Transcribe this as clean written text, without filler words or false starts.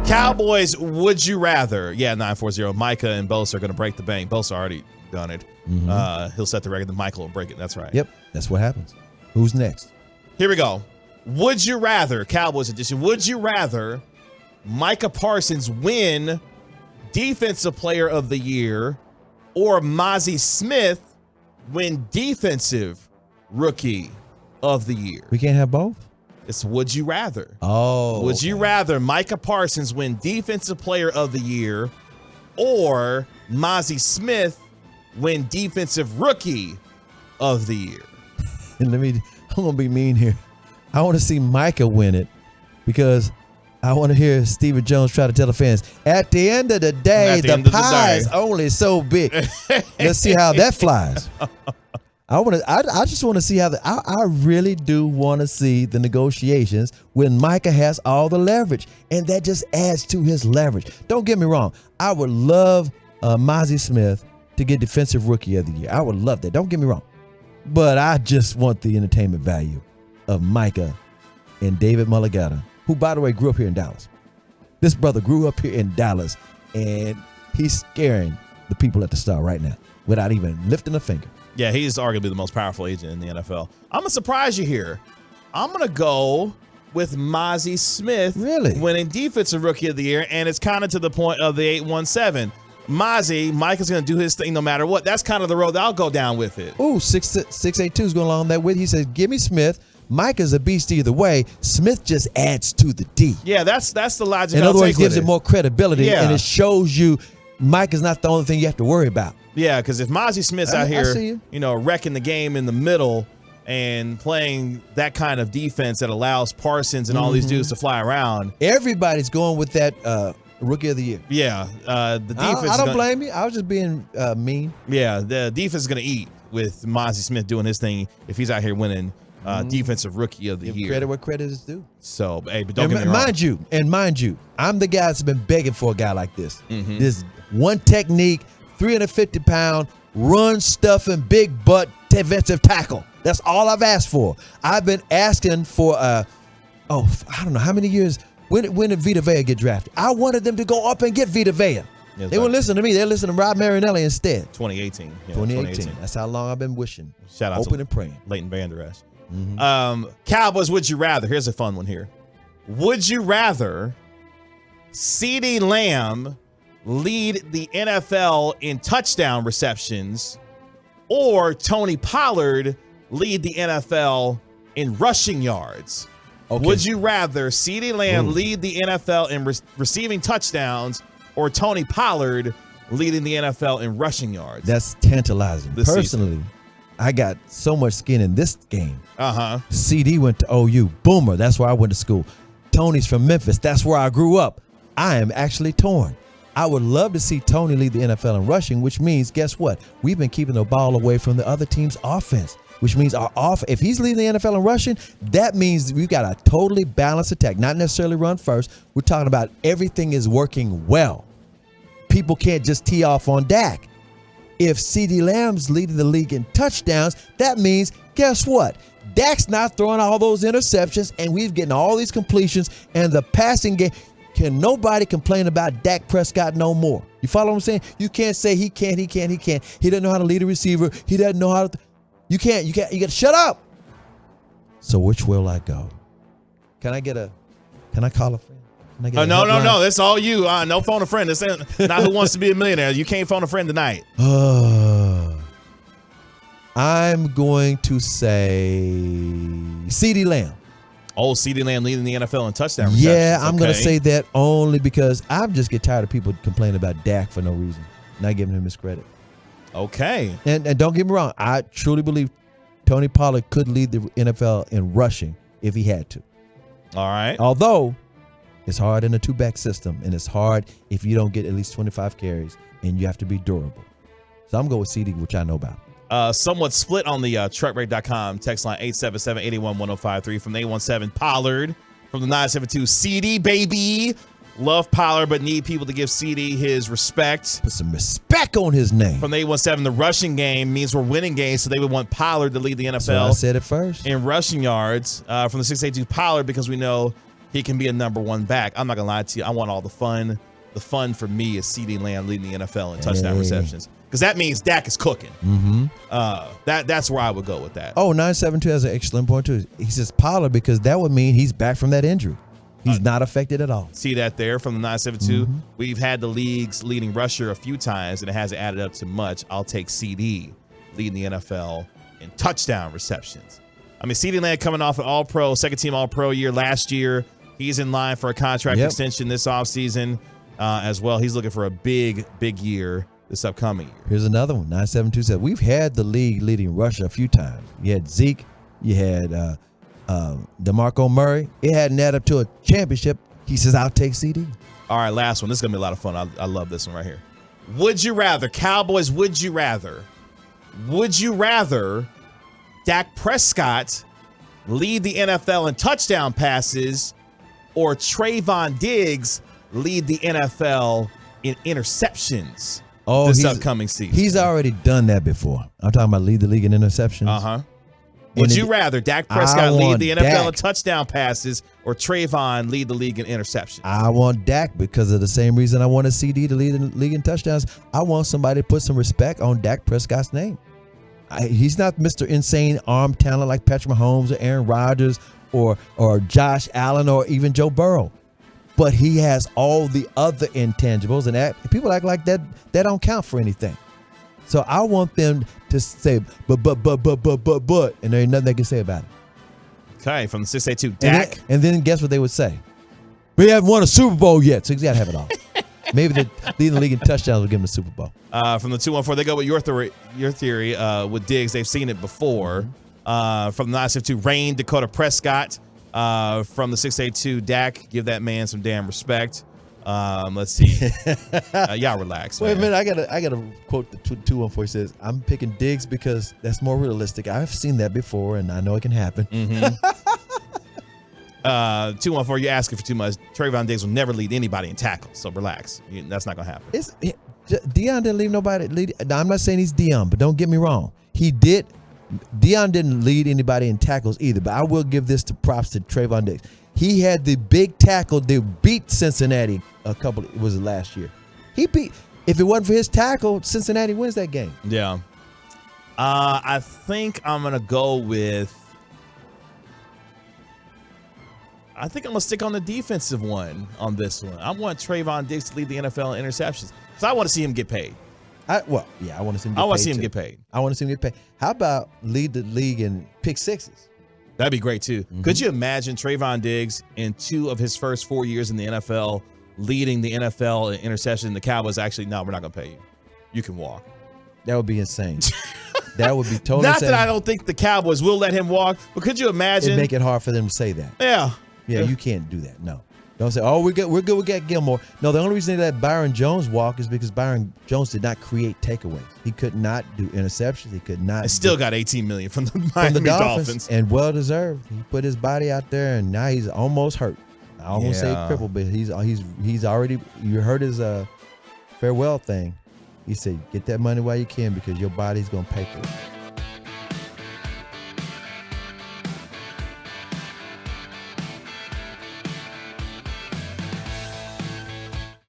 Cowboys, would you rather? Yeah, 940. Micah and Bosa are going to break the bank. Bosa already done it. He'll set the record. Then Michael will break it. That's right. Yep, that's what happens. Who's next? Here we go. Would you rather, Cowboys edition, would you rather Micah Parsons win Defensive Player of the Year or Mazi Smith win Defensive Rookie of the Year? We can't have both? It's would you rather. Oh. Would you rather Micah Parsons win Defensive Player of the Year or Mazi Smith win Defensive Rookie of the Year? And I'm going to be mean here. I want to see Micah win it because I want to hear Stephen Jones try to tell the fans, at the end of the day, the pie is only so big. Let's see how that flies. I just want to see how I really do want to see the negotiations when Micah has all the leverage, and that just adds to his leverage. Don't get me wrong. I would love Mazi Smith to get Defensive Rookie of the Year. I would love that. Don't get me wrong. But I just want the entertainment value of Micah and David Mulligata, who, by the way, grew up here in Dallas. This brother grew up here in Dallas, and he's scaring the people at the Star right now without even lifting a finger. Yeah, he's arguably the most powerful agent in the NFL. I'm going to surprise you here. I'm going to go with Mazi Smith winning Defensive Rookie of the Year, and it's kind of to the point of the 817. Micah's going to do his thing no matter what. That's kind of the road that I'll go down with it. Ooh, 682 is going along that with. He says, give me Smith. Micah's a beast either way. Smith just adds to the D. Yeah, that's the logic. In other words, gives it more credibility, and it shows you Micah's not the only thing you have to worry about. Yeah, because if Mazi Smith's out here, wrecking the game in the middle and playing that kind of defense that allows Parsons and all these dudes to fly around. Everybody's going with that Rookie of the Year. Yeah, the defense. I don't blame you. I was just being mean. Yeah, the defense is going to eat with Mazi Smith doing his thing if he's out here winning Defensive Rookie of the Year. Credit where credit is due. So, hey, but don't get me wrong. Mind you, I'm the guy that's been begging for a guy like this. This one technique, 350-pound, run-stuffing, big butt defensive tackle. That's all I've asked for. I've been asking for, I don't know how many years. When did Vita Vea get drafted? I wanted them to go up and get Vita Vea. They wouldn't listen to me. They listened to Rob Marinelli instead. 2018. 2018. That's how long I've been wishing. Shout out hoping and praying. Leighton Vander Esch. Cowboys, would you rather? Here's a fun one here. Would you rather CeeDee Lamb lead the NFL in touchdown receptions or Tony Pollard lead the NFL in rushing yards? Okay. Would you rather CeeDee Lamb lead the NFL in receiving touchdowns or Tony Pollard leading the NFL in rushing yards? That's tantalizing. Personally, I got so much skin in this game. CeeDee went to OU. Boomer, that's where I went to school. Tony's from Memphis. That's where I grew up. I am actually torn. I would love to see Tony lead the NFL in rushing, which means, guess what? We've been keeping the ball away from the other team's offense, which means if he's leading the NFL in rushing, that means we've got a totally balanced attack, not necessarily run first. We're talking about everything is working well. People can't just tee off on Dak. If CeeDee Lamb's leading the league in touchdowns, that means, guess what? Dak's not throwing all those interceptions, and we've getting all these completions, and the passing game. Can nobody complain about Dak Prescott no more? You follow what I'm saying? You can't say he can't. He doesn't know how to lead a receiver. He doesn't know how to. You can't. You got to shut up. So which will I go? Can I call a friend? No. That's all you. No phone a friend. This ain't not Who Wants to Be a Millionaire. You can't phone a friend tonight. I'm going to say CeeDee Lamb. Oh, CeeDee Lamb leading the NFL in touchdown receptions. Yeah, I'm going to say that only because I just get tired of people complaining about Dak for no reason, not giving him his credit. Okay. And don't get me wrong. I truly believe Tony Pollard could lead the NFL in rushing if he had to. All right. Although it's hard in a two-back system, and it's hard if you don't get at least 25 carries, and you have to be durable. So I'm going with CeeDee, which I know about. Somewhat split on the truckrate.com text line 877-881-1053 from the 817 Pollard, from the 972 CeeDee, baby. Love Pollard, but need people to give CeeDee his respect. Put some respect on his name. From the 817, the rushing game means we're winning games, so they would want Pollard to lead the NFL. So I said it first. In rushing yards. From the 682 Pollard, because we know he can be a number one back. I'm not gonna lie to you. I want all the fun. The fun for me is CeeDee Lamb leading the NFL in touchdown receptions, because that means Dak is cooking. That's where I would go with that. Oh, 972 has an excellent point too. He says Pollard, because that would mean he's back from that injury. He's not affected at all. See that there from the 972. We've had the league's leading rusher a few times, and it hasn't added up to much. I'll take CeeDee leading the NFL in touchdown receptions. I mean, CeeDee Lamb coming off an All-Pro, second-team All-Pro year last year. He's in line for a contract extension this offseason as well. He's looking for a big year this upcoming year. Here's another one. 972 said, we've had the league leading rusher a few times. You had Zeke. You had DeMarco Murray. It hadn't added up to a championship. He says, I'll take CeeDee. All right, last one. This is going to be a lot of fun. I love this one right here. Would you rather, Cowboys, would you rather Dak Prescott lead the NFL in touchdown passes, or Trayvon Diggs lead the NFL in interceptions this upcoming season? He's already done that before. I'm talking about lead the league in interceptions. Would you rather Dak Prescott lead the NFL in touchdown passes, or Trayvon lead the league in interceptions? I want Dak because of the same reason I wanted CeeDee to lead the league in touchdowns. I want somebody to put some respect on Dak Prescott's name. He's not Mr. Insane arm talent like Patrick Mahomes or Aaron Rodgers or Josh Allen or even Joe Burrow. But he has all the other intangibles, and people act like that don't count for anything. So I want them to say, but, and there ain't nothing they can say about it. Okay, from the 682, Dak. And then guess what they would say? We haven't won a Super Bowl yet, so he's got to have it all. Maybe the leading the league in touchdowns will give him the Super Bowl. From the 214, they go with your theory with Diggs. They've seen it before. From the 972, Rain, Dakota Prescott. From the 682, Dak, give that man some damn respect. Let's see. Y'all relax. Wait man. a minute, I gotta quote the 214. He says, I'm picking Diggs because that's more realistic. I've seen that before, and I know it can happen. 214, you're asking for too much. Trayvon Diggs will never lead anybody in tackles, so relax. That's not gonna happen. Deion didn't lead nobody. I'm not saying he's Deion, but don't get me wrong. He did. Deion didn't lead anybody in tackles either, but I will give this to props to Trayvon Diggs. He had the big tackle that beat Cincinnati last year. If it wasn't for his tackle, Cincinnati wins that game. Yeah. I think I'm going to go with, I think I'm going to stick on the defensive one on this one. I want Trayvon Diggs to lead the NFL in interceptions, because I want to see him get paid. I want to see him get paid. I want to see him get paid. I want to see him get paid. How about lead the league in pick sixes? That'd be great too. Could you imagine Trayvon Diggs in 2 of his first 4 years in the NFL leading the NFL in interception? The Cowboys actually, no, we're not going to pay you. You can walk. That would be insane. That would be totally Not insane. that I don't think the Cowboys will let him walk, but could you imagine? It'd make it hard for them to say that. Yeah. Yeah, you can't do that. No. Don't say, oh, we're good with Gilmore. No, the only reason they let Byron Jones walk is because Byron Jones did not create takeaways. He could not do interceptions. He could not. And still got $18 million from the Miami Dolphins. And well deserved. He put his body out there, and now he's almost hurt. I almost say crippled, but he's already. You heard his farewell thing. He said, "Get that money while you can, because your body's gonna pay for it."